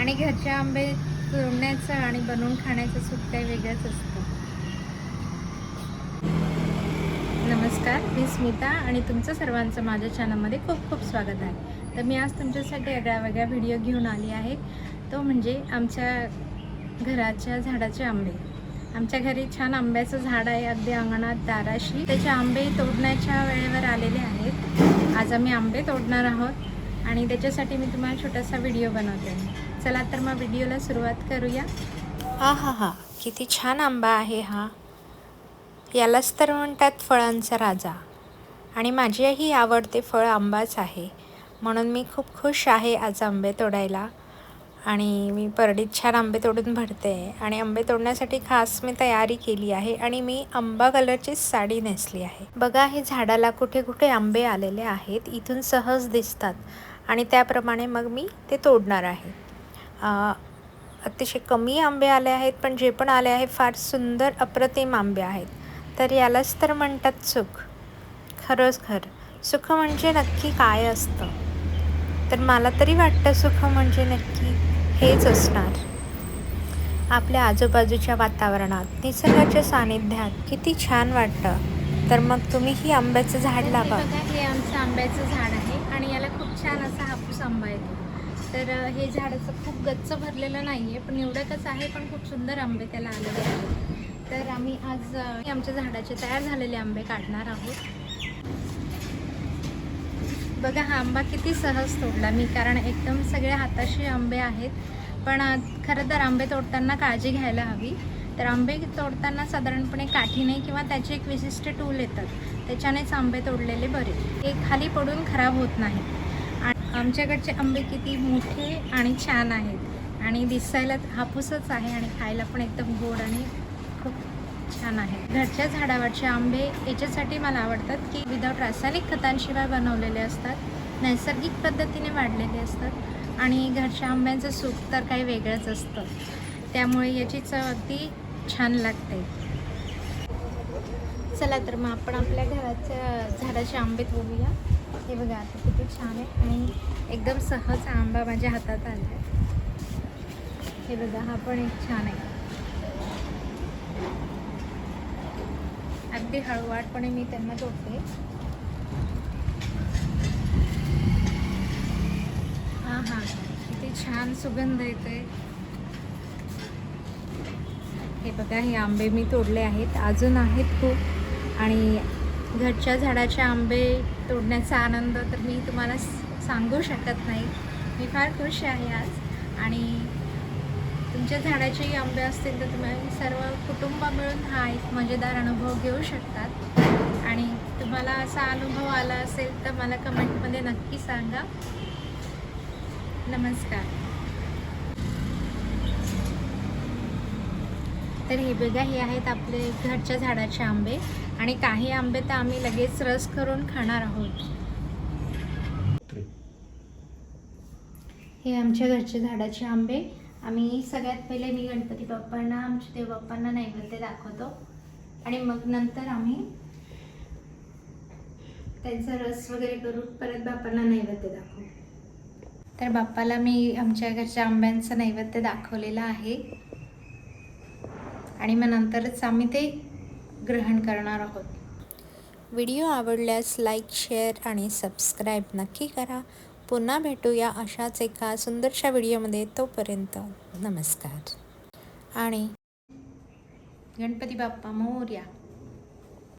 आणि घरचे आंबे तोडण्याचं आणि बनवून खाण्याचं सुख काही वेगळंच असतं. नमस्कार, मी स्मिता आणि तुमचं सर्वांचं माझ्या चॅनलमध्ये खूप खूप स्वागत आहे. तर मी आज तुमच्यासाठी वेगळ्या व्हिडिओ घेऊन आली आहे. तो म्हणजे आमच्या घराच्या झाडाचे आंबे. आमच्या घरी छान आंब्याचं झाड आहे, अगदी अंगणात दाराशी. त्याचे आंबे तोडण्याच्या वेळेवर आलेले आहेत. आज आम्ही आंबे तोडणार आहोत आणि त्याच्यासाठी मी तुम्हाला छोटासा व्हिडिओ बनवते. चला तर मग व्हिडिओला सुरुवात करूया. हा किती छान आंबा आहे हा. यालाच तर म्हणतात फळांचा राजा. आणि माझीही आवडते फळ आंबाच आहे. म्हणून मी खूप खुश आहे आज आंबे तोडायला. आणि मी परडीत छान आंबे तोडून भरते आहे. आणि आंबे तोडण्यासाठी खास मी तयारी केली आहे. आणि मी आंबा कलरची साडी नेसली आहे. बघा, हे झाडाला कुठे कुठे आंबे आलेले आहेत. इथून सहज दिसतात. आणि त्याप्रमाणे मग मी ते तोडणार आहे. अतिशय कमी आंबे आले आहेत, पण जे पण आले आहेत फार सुंदर अप्रतिम आंबे आहेत. तर यालाच तर म्हणतात सुख. खरंच सुख म्हणजे नक्की काय असतं? तर मला तरी वाटतं सुख म्हणजे नक्की हेच असणार. आपल्या आजूबाजूच्या वातावरणात, निसर्गाच्या सानिध्यात किती छान वाटतं. तर मग तुम्हीही आंब्याचं झाड लावा. हे आमचं आंब्याचं झाड आहे आणि याला खूप छान असा हापूस आंबा येतो. तर हे झाडाचं खूप गच्च भरलेलं नाही आहे, पण एवढंच आहे, पण खूप सुंदर आंबे त्याला आलेले आहेत. तर आम्ही आज आमच्या झाडाचे तयार झालेले आंबे काढणार आहोत. बघा, हा आंबा किती सहज तोडला मी, कारण एकदम सगळे हाताशी आंबे आहेत. पण खरं तर आंबे तोडताना काळजी घ्यायला हवी. तर आंबे तोडताना साधारणपणे काठीने किंवा त्याचे एक विशिष्ट टूल येतात, त्याच्यानेच आंबे तोडलेले बरे. ते खाली पडून खराब होत नाही. आणि आमच्याकडचे आंबे किती मोठे आणि छान आहेत आणि दिसायला हापूसच आहे आणि खायला पण एकदम गोड आणि खूप छान आहे. घरच्या झाडावरचे आंबे याच्यासाठी मला आवडतात की विदाऊट रासायनिक खतांशिवाय बनवलेले असतात, नैसर्गिक पद्धतीने वाढलेले असतात आणि घरच्या आंब्यांचं सुख तर काही वेगळंच असतं. त्यामुळे याची चव अगदी छान लागते. चला तर मग आपण आपल्या घराच्या झाडाचे आंबे तोडूया. हे बघा, आता किती छान आहे आणि एकदम सहज आंबा माझ्या हातात आला आहे. हे बघा, हा पण एक छान आहे. अगदी हळूवारपणे मी त्यांना तोडते. हा किती छान सुगंध येतोय. हे बघा, हे आंबे मी तोडले आहेत, अजून आहेत खूप. आणि घरच्या झाडाचे आंबे तोडण्याचा आनंद तर मी तुम्हाला सांगू शकत नाही. मी फार खुश आहे आज. आणि तुमच्या झाडाचेही आंबे असतील तर तुम्ही सर्व कुटुंब मिळून हा एक मजेदार अनुभव घेऊ शकतात. आणि तुम्हाला असा अनुभव आला असेल तर मला कमेंटमध्ये नक्की सांगा. नमस्कार. तर हे बघा, हे आहेत आपले घरच्या झाडाचे आंबे. आणि काही आंबे तर आम्ही लगेच रस करून खाणार आहोत. हे आमच्या घरच्या झाडाचे आंबे. आम्ही सगळ्यात पहिले मी गणपती बाप्पांना, आमच्या देव बाप्पांना नैवेद्य दाखवतो आणि मग नंतर आम्ही त्यांचा रस वगैरे करून परत बाप्पांना नैवेद्य दाखवतो. तर बाप्पाला मी आमच्या घरच्या आंब्यांचं नैवेद्य दाखवलेलं आहे आणि मग नंतरच आम्ही ते ग्रहण करणार आहोत. व्हिडिओ आवडल्यास लाईक, शेअर आणि सबस्क्राईब नक्की करा. पुन्हा भेटूया अशाच एका सुंदरशा व्हिडिओमध्ये. तोपर्यंत नमस्कार आणि गणपती बाप्पा मोरया.